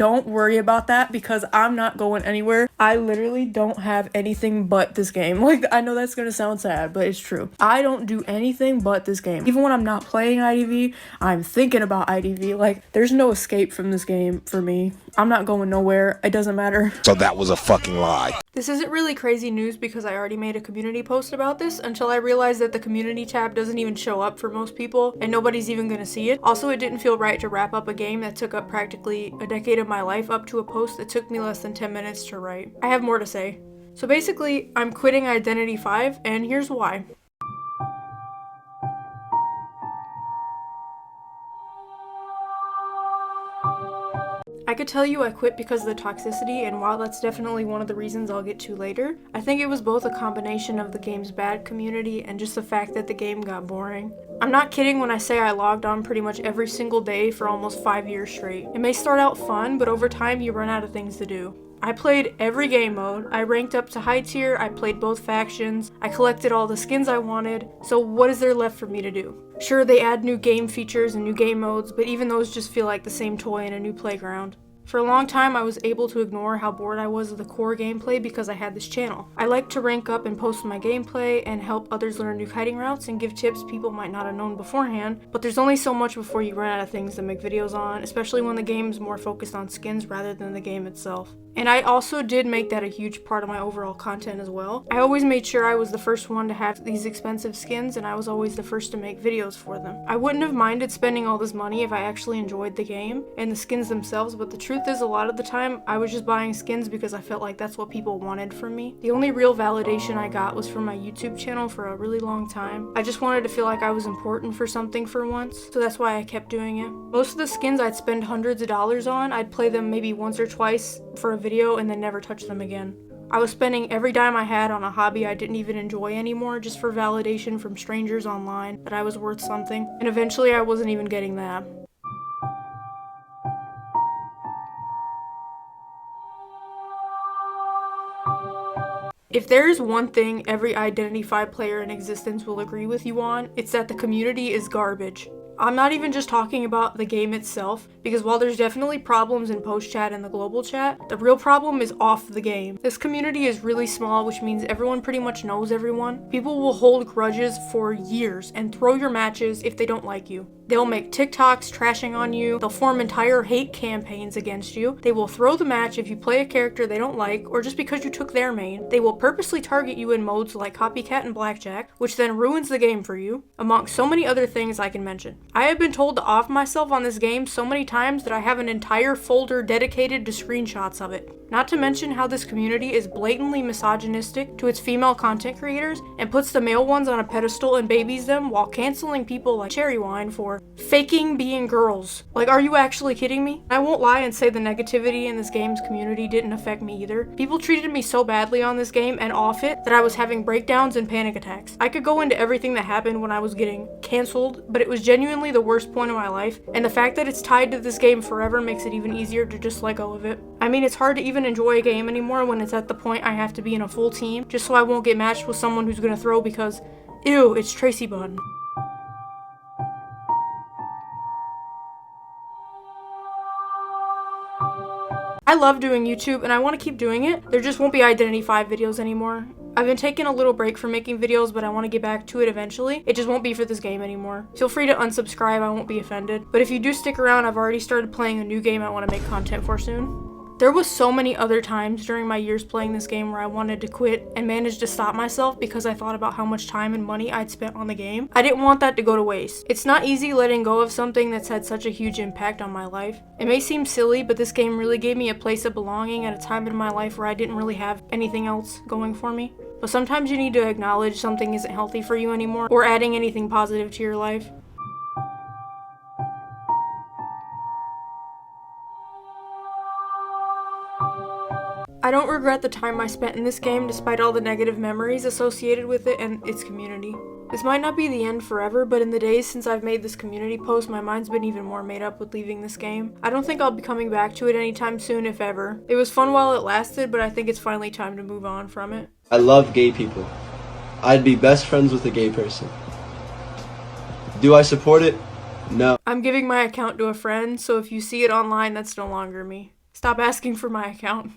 don't worry about that because I'm not going anywhere. I literally don't have anything but this game. Like, I know that's gonna sound sad, but it's true. I don't do anything but this game. Even when I'm not playing IDV, I'm thinking about IDV. Like, there's no escape from this game for me. I'm not going nowhere. It doesn't matter. So that was a fucking lie. This isn't really crazy news because I already made a community post about this until I realized that the community tab doesn't even show up for most people and nobody's even gonna see it. Also, it didn't feel right to wrap up a game that took up practically a decade of my life up to a post that took me less than 10 minutes to write. I have more to say. So basically, I'm quitting Identity 5 and here's why. I could tell you I quit because of the toxicity, and while that's definitely one of the reasons I'll get to later, I think it was both a combination of the game's bad community and just the fact that the game got boring. I'm not kidding when I say I logged on pretty much every single day for almost 5 years straight. It may start out fun, but over time you run out of things to do. I played every game mode, I ranked up to high tier, I played both factions, I collected all the skins I wanted, so what is there left for me to do? Sure, they add new game features and new game modes, but even those just feel like the same toy in a new playground. For a long time, I was able to ignore how bored I was of the core gameplay because I had this channel. I like to rank up and post my gameplay and help others learn new kiting routes and give tips people might not have known beforehand, but there's only so much before you run out of things to make videos on, especially when the game's more focused on skins rather than the game itself. And I also did make that a huge part of my overall content as well. I always made sure I was the first one to have these expensive skins and I was always the first to make videos for them. I wouldn't have minded spending all this money if I actually enjoyed the game and the skins themselves, but the truth is a lot of the time I was just buying skins because I felt like that's what people wanted from me. The only real validation I got was from my YouTube channel for a really long time. I just wanted to feel like I was important for something for once, so that's why I kept doing it. Most of the skins I'd spend hundreds of dollars on, I'd play them maybe once or twice for a video and then never touch them again. I was spending every dime I had on a hobby I didn't even enjoy anymore just for validation from strangers online that I was worth something, and eventually I wasn't even getting that. If there is one thing every Identity 5 player in existence will agree with you on, it's that the community is garbage. I'm not even just talking about the game itself, because while there's definitely problems in post chat and the global chat, the real problem is off the game. This community is really small, which means everyone pretty much knows everyone. People will hold grudges for years and throw your matches if they don't like you. They'll make TikToks trashing on you, they'll form entire hate campaigns against you, they will throw the match if you play a character they don't like, or just because you took their main, they will purposely target you in modes like Copycat and Blackjack, which then ruins the game for you, amongst so many other things I can mention. I have been told to off myself on this game so many times that I have an entire folder dedicated to screenshots of it. Not to mention how this community is blatantly misogynistic to its female content creators and puts the male ones on a pedestal and babies them while canceling people like Cherry Wine for faking being girls. Like, are you actually kidding me? I won't lie and say the negativity in this game's community didn't affect me either. People treated me so badly on this game and off it that I was having breakdowns and panic attacks. I could go into everything that happened when I was getting canceled, but it was genuinely the worst point of my life, and the fact that it's tied to this game forever makes it even easier to just let go of it. I mean, it's hard to even enjoy a game anymore when it's at the point I have to be in a full team just so I won't get matched with someone who's gonna throw because, ew, it's Tracy Bun. I love doing YouTube and I want to keep doing it. There just won't be Identity 5 videos anymore. I've been taking a little break from making videos, but I want to get back to it eventually. It just won't be for this game anymore. Feel free to unsubscribe, I won't be offended. But if you do stick around, I've already started playing a new game I want to make content for soon. There was so many other times during my years playing this game where I wanted to quit and managed to stop myself because I thought about how much time and money I'd spent on the game. I didn't want that to go to waste. It's not easy letting go of something that's had such a huge impact on my life. It may seem silly, but this game really gave me a place of belonging at a time in my life where I didn't really have anything else going for me. But sometimes you need to acknowledge something isn't healthy for you anymore or adding anything positive to your life. I don't regret the time I spent in this game despite all the negative memories associated with it and its community. This might not be the end forever, but in the days since I've made this community post, my mind's been even more made up with leaving this game. I don't think I'll be coming back to it anytime soon, if ever. It was fun while it lasted, but I think it's finally time to move on from it. I love gay people. I'd be best friends with a gay person. Do I support it? No. I'm giving my account to a friend, so if you see it online, that's no longer me. Stop asking for my account.